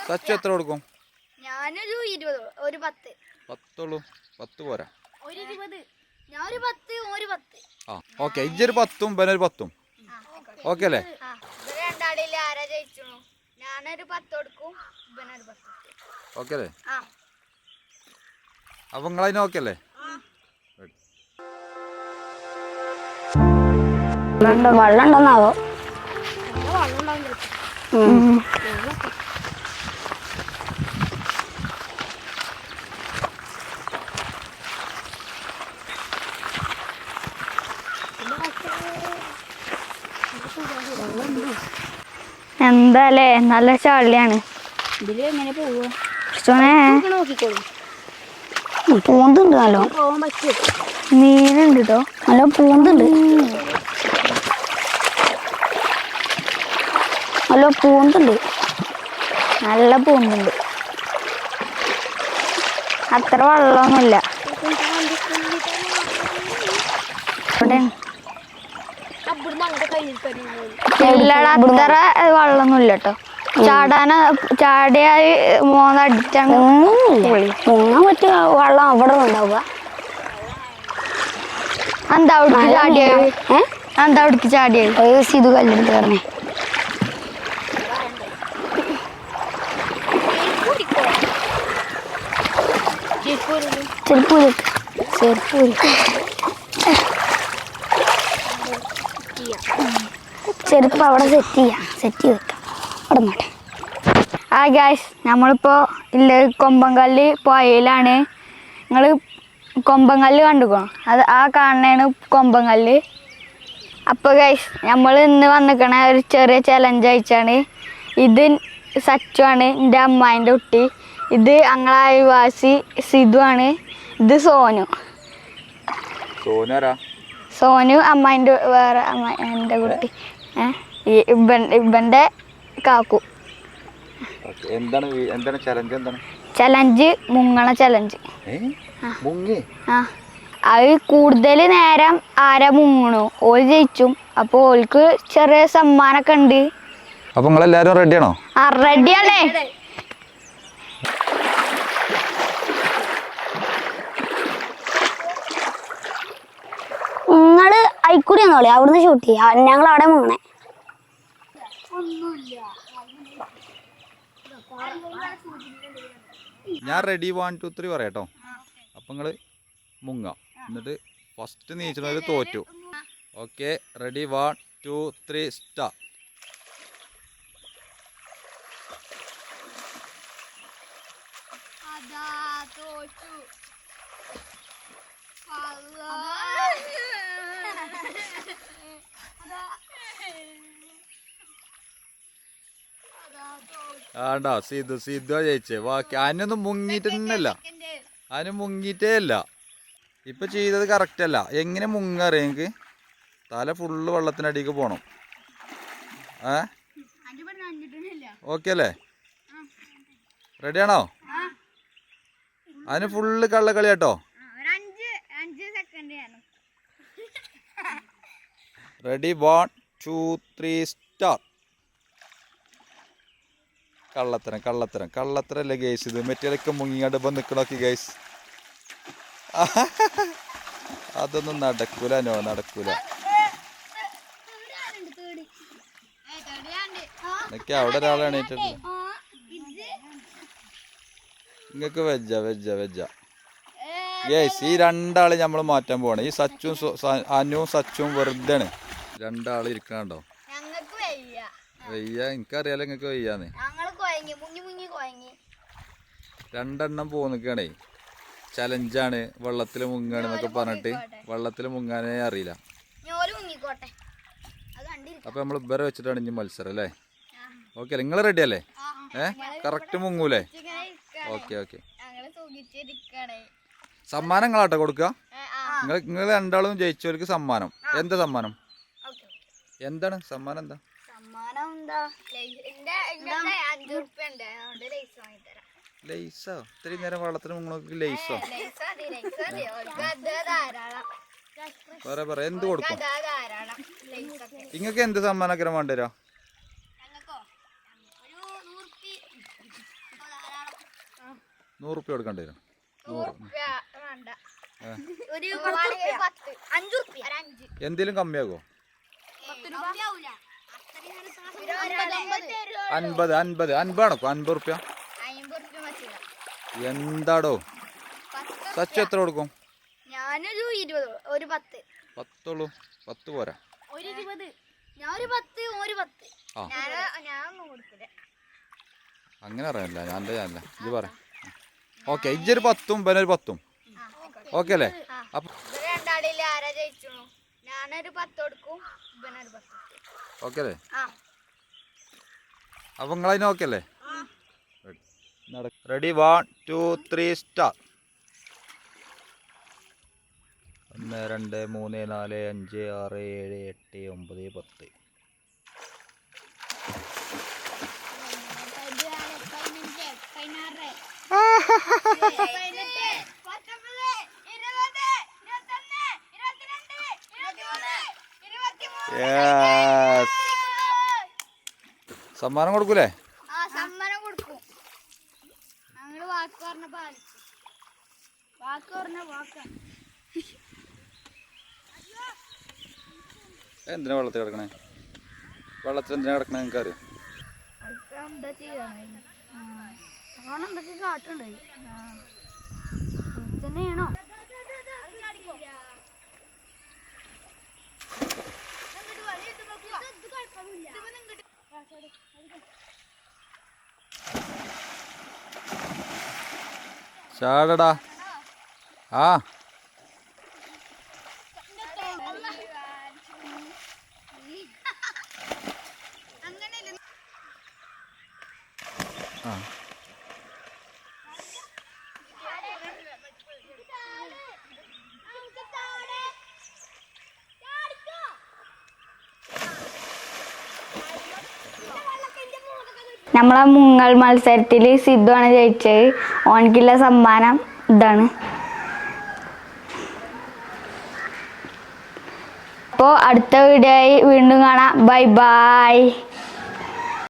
സച്ചു എത്ര കൊടുക്കും? ഞാനൊരു 20, ഒരു 10. 10 ഉള്ളൂ, 10 പോരാ. ഒരു 20, ഞാൻ ഒരു 10, ഒരു 10. ആ ഓക്കെ, ഇജ്ജൊരു 10ഉം ഇവനൊരു 10ഉം. ഓക്കെ അല്ലേ? ഇവര് രണ്ടാളിൽ ആരാ ജയിച്ചു? ഞാനൊരു 10 കൊടുക്കും, ഇവനൊരു 10. ഓക്കെ അല്ലേ? അപ്പൊ നിങ്ങളതിന് ഓക്കെ അല്ലേ? വെള്ളം ഉണ്ടോന്നാവോ? എന്താലേ നല്ല ചളിയാണ്. പൂന്തുണ്ട്, നല്ലോ മീനുണ്ട് കേട്ടോ, നല്ല പൂന്തുണ്ട്, നല്ല പൂന്തുണ്ട്, നല്ല പൂന്തുണ്ട്. അത്ര വെള്ളമൊന്നുമില്ല. എല്ലാട അത്ര വെള്ളമൊന്നുമില്ല കേട്ടോ. ചാടിയായി മോന്നടിച്ചാണ് മുങ്ങാൻ പറ്റിയ വെള്ളം അവിടെ ഉണ്ടാവുക. എന്താ അവിടേക്ക് ചാടിയായി? എന്താ അവിടേക്ക് ചാടിയായി? സിധു കല്ലെടുത്ത് കയറണേ. ചെരുപ്പ് അവിടെ സെറ്റ് ചെയ്ത് വെക്കാം. അവിടെ നോട്ടെ. ആ ഗൈസ്, നമ്മളിപ്പോൾ ഇല്ല കൊമ്പങ്കല്ല് പുഴയിലാണ്. നിങ്ങൾ കൊമ്പങ്കല്ല് കണ്ടുക്കണം, അത് ആ കാണണേണ് കൊമ്പങ്കല്ല്. അപ്പോൾ ഗൈസ്, നമ്മൾ ഇന്ന് വന്നിക്കണ ഒരു ചെറിയ ചലഞ്ച് അയച്ചാണ്. ഇത് സച്ചു ആണ്, എൻ്റെ അമ്മായിൻ്റെ കുട്ടി. ഇത് ഞങ്ങളെ അയൽവാസി സിധു ആണ്. ഇത് സോനു അമ്മായിൻ്റെ വേറെ എൻ്റെ കുട്ടി. ഇവൻ്റെ കാക്കു. ചലഞ്ച് മുങ്ങണ ചലഞ്ച്. അത് കൂടുതൽ നേരം ആരാ മുങ്ങണു ഓൾ ജയിച്ചും. അപ്പോൾ ഓൾക്ക് ചെറിയ സമ്മാനമൊക്കെ ഉണ്ട്. അപ്പൊ നിങ്ങളെല്ലാരും റെഡിയാണോ? ആ റെഡിയാണേ. നിങ്ങള് അയിക്കൂടി ഒന്നോളി, അവിടുന്ന് ഷൂട്ട് ചെയ്യാം. ഞങ്ങൾ അവിടെ മുങ്ങണേ. ഞാൻ റെഡി 1 2 3 പറയാട്ടോ. അപ്പൊ നിങ്ങള് മുങ്ങാം, എന്നിട്ട് ഫസ്റ്റ് നീച്ചുന്നവര് തോറ്റു. Okay, ready 1 2 3 start. ആണ്ടാ സിധു ജയിച്ചേ. ബാക്കി അതിനൊന്നും മുങ്ങിയിട്ടല്ല, അതിന് മുങ്ങിയിട്ടേ അല്ല. ഇപ്പൊ ചെയ്തത് കറക്റ്റ് അല്ല. എങ്ങനെ മുങ്ങറിയ എനിക്ക്? തല ഫുള്ള് വെള്ളത്തിനടിക്ക് പോണം. ഓക്കെ അല്ലേ? റെഡിയാണോ? അതിന് ഫുള്ള് കള്ളക്കളി കേട്ടോ. Ready 1 2 3 start. കള്ളത്തരല്ലേ ഗൈസ് ഇത്. മെറ്റലൊക്കെ മുങ്ങിങ്ങാണ്ട് ഇപ്പൊ നിക്കണോക്കി ഗൈസ്. അതൊന്നും നടക്കൂല, നടക്കൂല. എന്നൊക്കെ അവിടെ ഒരാൾ എണീറ്റിട്ട്. നിങ്ങക്ക് വെജ്ജ ഗൈസ്. ഈ രണ്ടാള് നമ്മൾ മാറ്റാൻ പോവാണ്. ഈ അനുവും സച്ചും വെറുതെയാണ്. രണ്ടാള് ഇരിക്കണോ? വയ്യ, എനിക്കറിയാലോ നിങ്ങക്ക് വയ്യാന്ന്. രണ്ടെണ്ണം പോന്നിക്കണേ. ചലഞ്ചാണ്, വെള്ളത്തിൽ മുങ്ങാണ് എന്നൊക്കെ പറഞ്ഞിട്ട് വെള്ളത്തിൽ മുങ്ങാനേ അറിയില്ല. അപ്പൊ നമ്മൾ ഇവരെ വെച്ചിട്ടാണ് ഇനി മത്സരം അല്ലേ? ഓക്കെ, നിങ്ങൾ റെഡി അല്ലേ? കറക്റ്റ് മുങ്ങൂലേ? ഓക്കെ. സമ്മാനം നിങ്ങളാട്ടോ കൊടുക്കുക. നിങ്ങൾ രണ്ടാളും ജയിച്ചവർക്ക് സമ്മാനം. എന്താ സമ്മാനം? എന്താണ് സമ്മാനം? എന്താ ലൈസോ? ഇത്രയും നേരം വെള്ളത്തിന് മുങ്ങണോക്ക് ലൈസോ? പറ എന്ത് കൊടുക്കും? നിങ്ങൾക്ക് എന്ത് സമ്മാനക്കരം വേണ്ടിവരാ? 100 കൊടുക്കേണ്ടി വരും. 100. വേണ്ട. ഏ. ഒരു 10. 5 റുപ്യ. 5. എന്തേലും കമ്മിയാകോ? 10 രൂപ. 50 ആണോ? 50 റുപ്യ 50 റുപ്യ മതിയില്ല. എന്താടോ സച്ചു എത്ര കൊടുക്കും? ഞാനൊരു 20. ഒരു 10. 10 ഉള്ളൂ. 10 പോരാ. ഒരു 20. ഞാൻ ഒരു 10. ഒരു 10. ആ ഞാനൊന്നും കൊടുക്കില്ല. അങ്ങനെ അറിയാനില്ല. ഞാനല്ല ഇത് പറ. ഓക്കെ ഇജ്ജൊരു 10ഉം ഇവനൊരു 10ഉം. ഓക്കെ അല്ലേ? അപ്പൊ രണ്ടാളിൽ ആരാ ജയിച്ചു? ഞാനൊരു 10 കൊടുക്കും, ഇവനൊരു 10. ഓക്കെ അല്ലേ? ആ അപ്പൊ നിങ്ങളതിന് ഓക്കെ അല്ലേ? Ready 1 2 3 start. 1 2 3 4 5 6 7 8 9 10. Yes. സമ്മാനം കൊടുക്കൂലേ? ആ സമ്മാനം കൊടുക്കും. ഞങ്ങള് വാക്ക് പറഞ്ഞ പാലിച്ചു. വാക്ക് പറഞ്ഞ വാക്കാണ്. എന്തിനാ വെള്ളത്തിൽ കിടക്കണേ? വെള്ളത്തിൽ എന്തിനാ കിടക്കണേ നിങ്ങൾക്ക് അറിയാം? എന്താ ചെയ്യാനായി? എന്തൊക്കെ കാട്ടുണ്ടായി തന്നെയാണോ? ചാടടാ. ആ ആ നമ്മളെ മുങ്ങൽ മത്സരത്തിൽ സിദ്ധുവാണ് ജയിച്ചത്. ഓനക്കുള്ള സമ്മാനം ഇതാണ്. അപ്പോൾ അടുത്ത വീഡിയോ ആയി വീണ്ടും കാണാം. Bye bye.